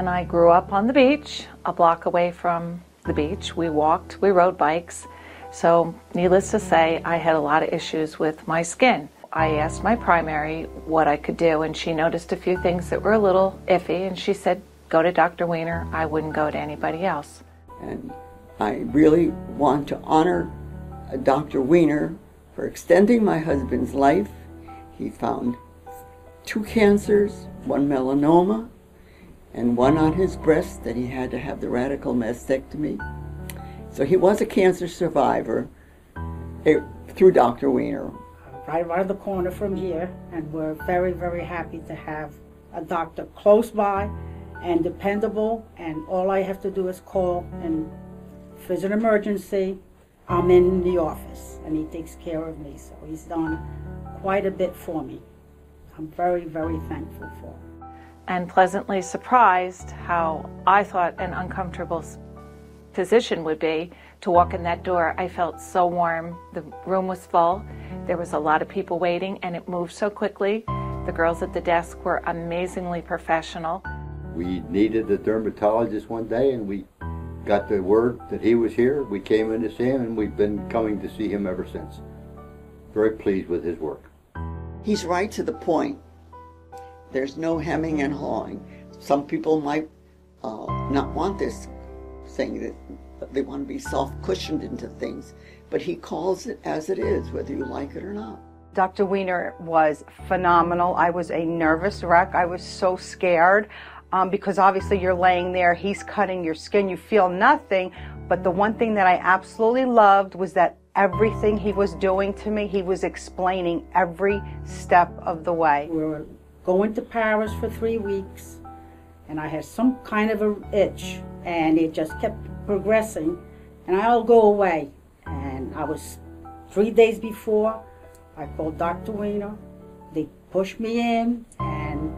and I grew up on the beach, a block away from the beach. We walked, we rode bikes. So needless to say, I had a lot of issues with my skin. I asked my primary what I could do, and she noticed a few things that were a little iffy, and she said, go to Dr. Weiner. I wouldn't go to anybody else. And I really want to honor Dr. Weiner for extending my husband's life. He found 2 cancers, 1 melanoma, and 1 on his breast that he had to have the radical mastectomy. So he was a cancer survivor through Dr. Weiner. Right around the corner from here, and we're very, very happy to have a doctor close by and dependable, and all I have to do is call, and if there's an emergency, I'm in the office, and he takes care of me. So he's done quite a bit for me. I'm very, very thankful for him. And pleasantly surprised how I thought an uncomfortable position would be to walk in that door. I felt so warm. The room was full. There was a lot of people waiting, and it moved so quickly. The girls at the desk were amazingly professional. We needed a dermatologist one day, and we got the word that he was here. We came in to see him, and we've been coming to see him ever since. Very pleased with his work. He's right to the point. There's no hemming and hawing. Some people might not want this, saying that they want to be soft-cushioned into things, but he calls it as it is, whether you like it or not. Dr. Weiner was phenomenal. I was a nervous wreck. I was so scared because obviously you're laying there, he's cutting your skin, you feel nothing, but the one thing that I absolutely loved was that everything he was doing to me, he was explaining every step of the way. We were going to Paris for 3 weeks, and I had some kind of an itch, and it just kept progressing, and I'll go away. And I was 3 days before, I called Dr. Weiner. They pushed me in, and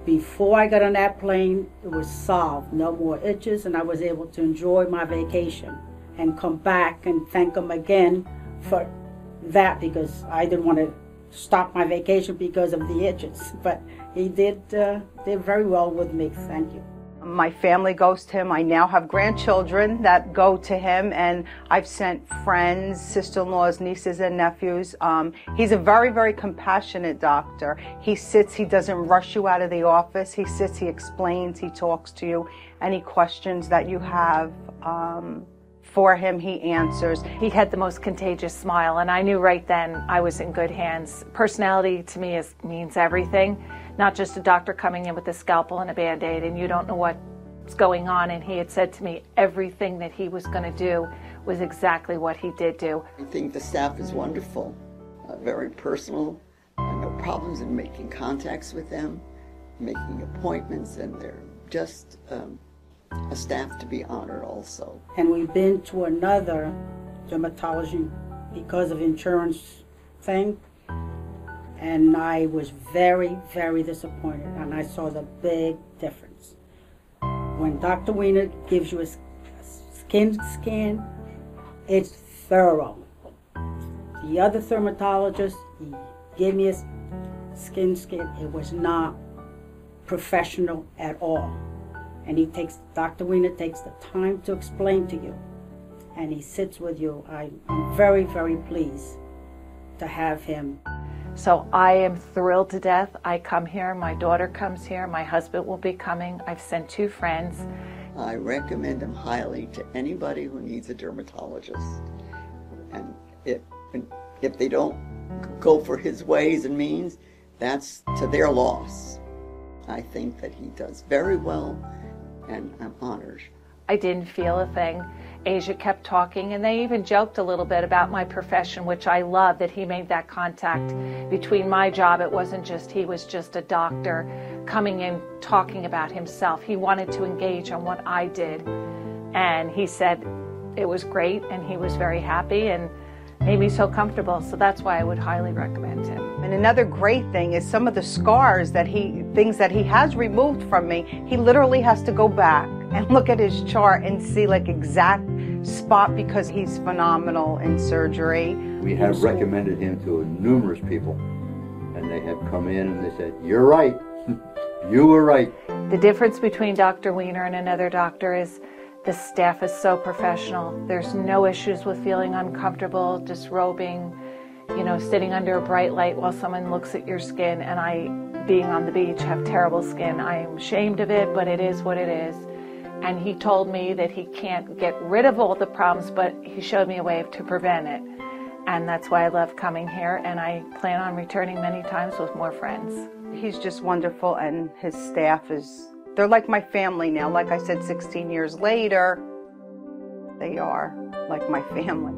before I got on that plane, it was solved. No more itches, and I was able to enjoy my vacation and come back and thank him again for that, because I didn't want to stop my vacation because of the itches. But he did very well with me. Thank you. My family goes to him. I now have grandchildren that go to him, and I've sent friends, sister-in-laws, nieces, and nephews. He's a very, very compassionate doctor. He sits, he doesn't rush you out of the office. He sits, he explains, he talks to you. Any questions that you have for him, he answers. He had the most contagious smile, and I knew right then I was in good hands. Personality to me means everything. Not just a doctor coming in with a scalpel and a Band-Aid and you don't know what's going on. And he had said to me everything that he was going to do was exactly what he did do. I think the staff is wonderful, very personal, no problems in making contacts with them, making appointments, and they're just a staff to be honored also. And we've been to another dermatology because of insurance thing. And I was very, very disappointed, and I saw the big difference. When Dr. Weiner gives you a skin scan, it's thorough. The other dermatologist, he gave me a skin scan, it was not professional at all. And Dr. Weiner takes the time to explain to you, and he sits with you. I'm very, very pleased to have him. So I am thrilled to death. I come here, my daughter comes here, my husband will be coming. I've sent 2 friends. I recommend him highly to anybody who needs a dermatologist. And if they don't go for his ways and means, that's to their loss. I think that he does very well, and I'm honored. I didn't feel a thing. Asia kept talking, and they even joked a little bit about my profession, which I love that he made that contact between my job. It wasn't just he was just a doctor coming in talking about himself. He wanted to engage on what I did, and he said it was great, and he was very happy and made me so comfortable. So that's why I would highly recommend him. And another great thing is some of the scars things that he has removed from me, he literally has to go back and look at his chart and see like exact spot, because he's phenomenal in surgery. We have recommended him to numerous people, and they have come in and they said, "You're right. You were right." The difference between Dr. Weiner and another doctor is the staff is so professional. There's no issues with feeling uncomfortable, disrobing, sitting under a bright light while someone looks at your skin. And I, being on the beach, have terrible skin. I am ashamed of it, but it is what it is. And he told me that he can't get rid of all the problems, but he showed me a way to prevent it. And that's why I love coming here, and I plan on returning many times with more friends. He's just wonderful, and his staff they're like my family now. Like I said, 16 years later, they are like my family.